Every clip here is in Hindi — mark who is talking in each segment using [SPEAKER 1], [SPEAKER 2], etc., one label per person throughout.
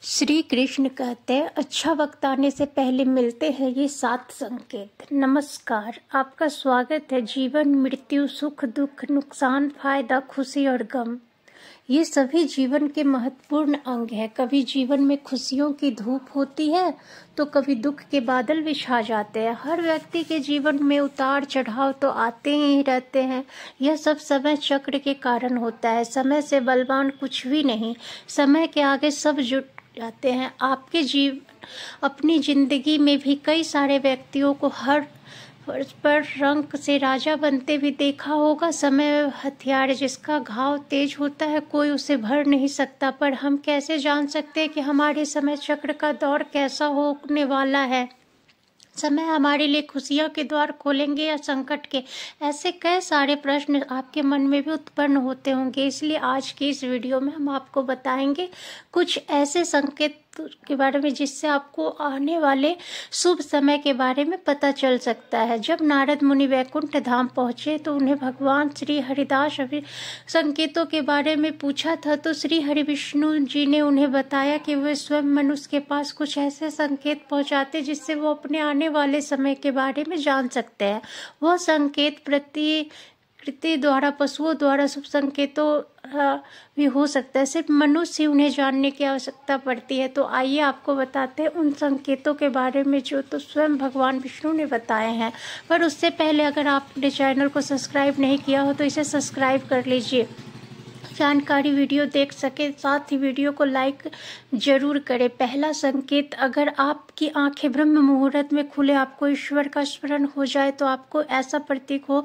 [SPEAKER 1] श्री कृष्ण कहते हैं, अच्छा वक्त आने से पहले मिलते हैं ये 7 संकेत। नमस्कार, आपका स्वागत है। जीवन, मृत्यु, सुख दुख, नुकसान, फायदा, खुशी और गम, ये सभी जीवन के महत्वपूर्ण अंग हैं। कभी जीवन में खुशियों की धूप होती है तो कभी दुख के बादल भी छा जाते हैं। हर व्यक्ति के जीवन में उतार चढ़ाव तो आते ही रहते हैं। यह सब समय चक्र के कारण होता है। समय से बलवान कुछ भी नहीं, समय के आगे सब जुट जाते हैं। आपके अपनी जिंदगी में भी कई सारे व्यक्तियों को हर पर रंग से राजा बनते भी देखा होगा। समय हथियार, जिसका घाव तेज होता है कोई उसे भर नहीं सकता। पर हम कैसे जान सकते हैं कि हमारे समय चक्र का दौर कैसा होने वाला है? समय हमारे लिए खुशियों के द्वार खोलेंगे या संकट के? ऐसे कई सारे प्रश्न आपके मन में भी उत्पन्न होते होंगे। इसलिए आज की इस वीडियो में हम आपको बताएंगे कुछ ऐसे संकेत के बारे में जिससे आपको आने वाले शुभ समय के बारे में पता चल सकता है। जब नारद मुनि वैकुंठ धाम पहुंचे तो उन्हें भगवान श्री हरिदास संकेतों के बारे में पूछा था, तो श्री हरि विष्णु जी ने उन्हें बताया कि वे स्वयं मनुष्य के पास कुछ ऐसे संकेत पहुंचाते जिससे वो अपने आने वाले समय के बारे में जान सकते हैं। वह संकेत प्रकृति द्वारा, पशुओं द्वारा शुभ संकेतों भी हो सकता है। सिर्फ मनुष्य ही उन्हें जानने की आवश्यकता पड़ती है। तो आइए आपको बताते हैं उन संकेतों के बारे में जो तो स्वयं भगवान विष्णु ने बताए हैं। पर उससे पहले अगर आपने चैनल को सब्सक्राइब नहीं किया हो तो इसे सब्सक्राइब कर लीजिए, जानकारी वीडियो देख सके। साथ ही वीडियो को लाइक जरूर करें। पहला संकेत, अगर आपकी आंखें ब्रह्म मुहूर्त में खुले, आपको ईश्वर का स्मरण हो जाए तो आपको ऐसा प्रतीक हो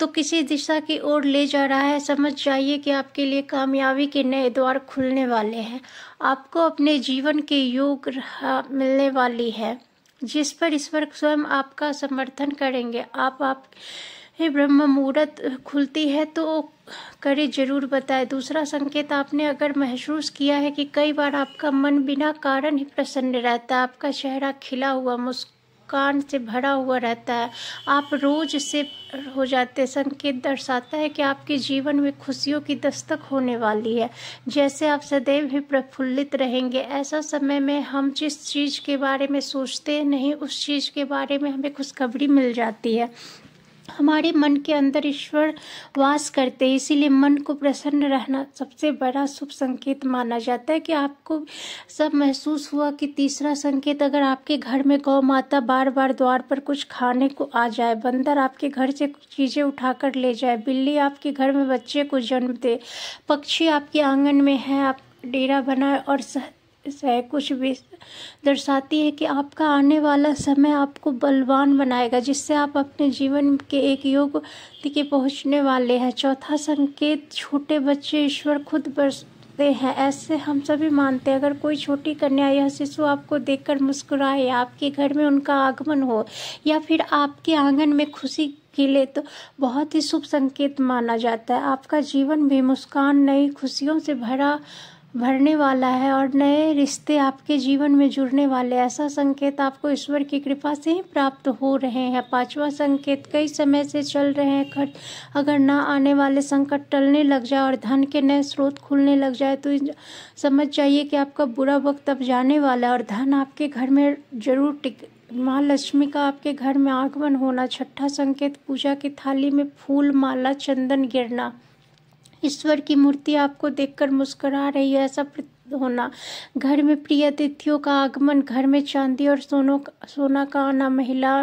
[SPEAKER 1] तो किसी दिशा की ओर ले जा रहा है, समझ जाइए कि आपके लिए कामयाबी के नए द्वार खुलने वाले हैं। आपको अपने जीवन के योग मिलने वाली है जिस पर ईश्वर स्वयं आपका समर्थन करेंगे। आप ब्रह्म मुहूर्त खुलती है तो करे जरूर बताएं। दूसरा संकेत, आपने अगर महसूस किया है कि कई बार आपका मन बिना कारण ही प्रसन्न रहता है, आपका चेहरा खिला हुआ मुस्कान से भरा हुआ रहता है, आप रोज से हो जाते, संकेत दर्शाता है कि आपके जीवन में खुशियों की दस्तक होने वाली है, जैसे आप सदैव ही प्रफुल्लित रहेंगे। ऐसा समय में हम जिस चीज़ के बारे में सोचते नहीं उस चीज़ के बारे में हमें खुशखबरी मिल जाती है। हमारे मन के अंदर ईश्वर वास करते हैं, इसीलिए मन को प्रसन्न रहना सबसे बड़ा शुभ संकेत माना जाता है। कि आपको सब महसूस हुआ कि तीसरा संकेत, अगर आपके घर में गौ माता बार बार द्वार पर कुछ खाने को आ जाए, बंदर आपके घर से कुछ चीज़ें उठाकर ले जाए, बिल्ली आपके घर में बच्चे को जन्म दे, पक्षी आपके आंगन में है, आप डेरा बनाए और कुछ भी दर्शाती है कि आपका आने वाला समय आपको बलवान बनाएगा, जिससे आप अपने जीवन के एक योग के पहुंचने वाले हैं। चौथा संकेत, छोटे बच्चे ईश्वर खुद बरसते हैं, ऐसे हम सभी मानते हैं। अगर कोई छोटी कन्या या शिशु आपको देखकर मुस्कुराए, आपके घर में उनका आगमन हो या फिर आपके आंगन में खुशी खिले तो बहुत ही शुभ संकेत माना जाता है। आपका जीवन भी मुस्कान, नई खुशियों से भरने वाला है और नए रिश्ते आपके जीवन में जुड़ने वाले। ऐसा संकेत आपको ईश्वर की कृपा से ही प्राप्त हो रहे हैं। पांचवा संकेत, कई समय से चल रहे हैं खर्च, अगर ना आने वाले संकट टलने लग जाए और धन के नए स्रोत खुलने लग जाए तो समझ जाइए कि आपका बुरा वक्त अब जाने वाला है और धन आपके घर में जरूर माँ लक्ष्मी का आपके घर में आगमन होना। छठा संकेत, पूजा की थाली में फूल, माला, चंदन गिरना, ईश्वर की मूर्ति आपको देखकर मुस्कुरा रही है ऐसा होना। घर में प्रिय अतिथियों का आगमन, घर में चांदी और सोना का आना, महिला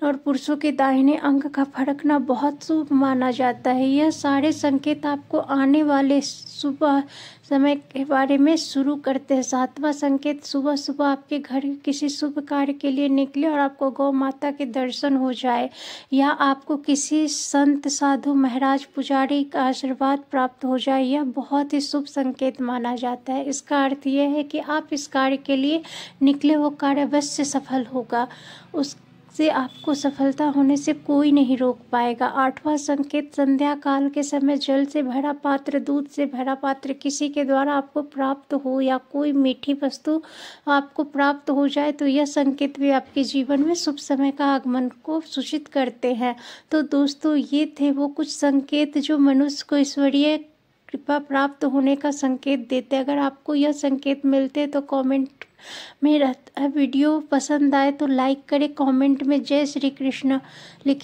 [SPEAKER 1] और पुरुषों के दाहिने अंग का फड़कना बहुत शुभ माना जाता है। यह सारे संकेत आपको आने वाले सुबह समय के बारे में शुरू करते हैं। सातवां संकेत, सुबह सुबह आपके घर किसी शुभ कार्य के लिए निकले और आपको गौ माता के दर्शन हो जाए या आपको किसी संत, साधु, महाराज, पुजारी का आशीर्वाद प्राप्त हो जाए, यह बहुत ही शुभ संकेत माना जाता है। इसका अर्थ यह है कि आप इस कार्य के लिए निकले वो कार्य अवश्य सफल होगा, उससे आपको सफलता होने से कोई नहीं रोक पाएगा। आठवां संकेत, संध्या काल के समय जल से भरा पात्र, दूध से भरा पात्र किसी के द्वारा आपको प्राप्त हो या कोई मीठी वस्तु आपको प्राप्त हो जाए तो यह संकेत भी आपके जीवन में शुभ समय का आगमन को सूचित करते हैं। तो दोस्तों, ये थे वो कुछ संकेत जो मनुष्य को ईश्वरीय कृपा प्राप्त होने का संकेत देते हैं। अगर आपको यह संकेत मिलते तो कमेंट में रहता है। वीडियो पसंद आए तो लाइक करें, कमेंट में जय श्री कृष्ण लिखिए।